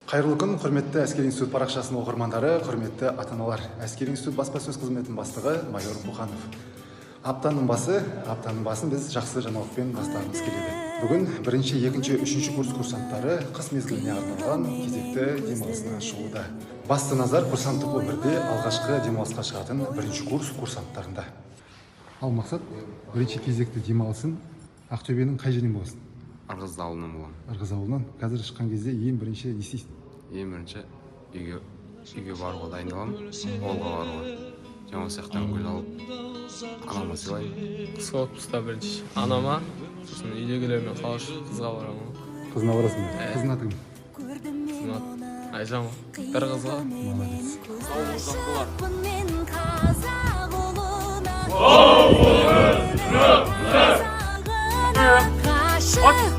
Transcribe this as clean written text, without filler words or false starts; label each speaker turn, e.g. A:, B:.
A: Қайырлы күн, құрметті әскери институт парақшасының оқырмандары, құрметті ата-аналар. Әскери институт баспасөз қызметінің бастығы майор Мұханов. Аптаның басын біз жақсы жаңалықпен бастағымыз келеді. Бүгін 1-ші, 2-ші, 3-ші курс курсанттары қыс мезгіліне арналған кезекті демалысына шығуда. Басты назар курсанттық өмірде алғашқы демалысқа шығатын 1-ші курс курсанттарында. Ал мақсат, 1-ші кезекті демалысын Ақтөбенің қай жерінен боласың?
B: Ырғыз ауылынан болам.
A: Ырғыз ауылынан. Қазір шыққан кезде ең бірінші не істейсің?
B: Ең бірінші үйге баруға дайындаламын, ауылға баруға. Жаңа сияқтан гүл алып, анама сыйлаймын.
C: Қысқы отпуста бірінші анама, сосын үйдегілермен қалышып қызға барамын.
A: Қызына барасың ба? Қыздың аты кім?
C: Қызым аты Айжан. Bir қызға.
A: Молодец.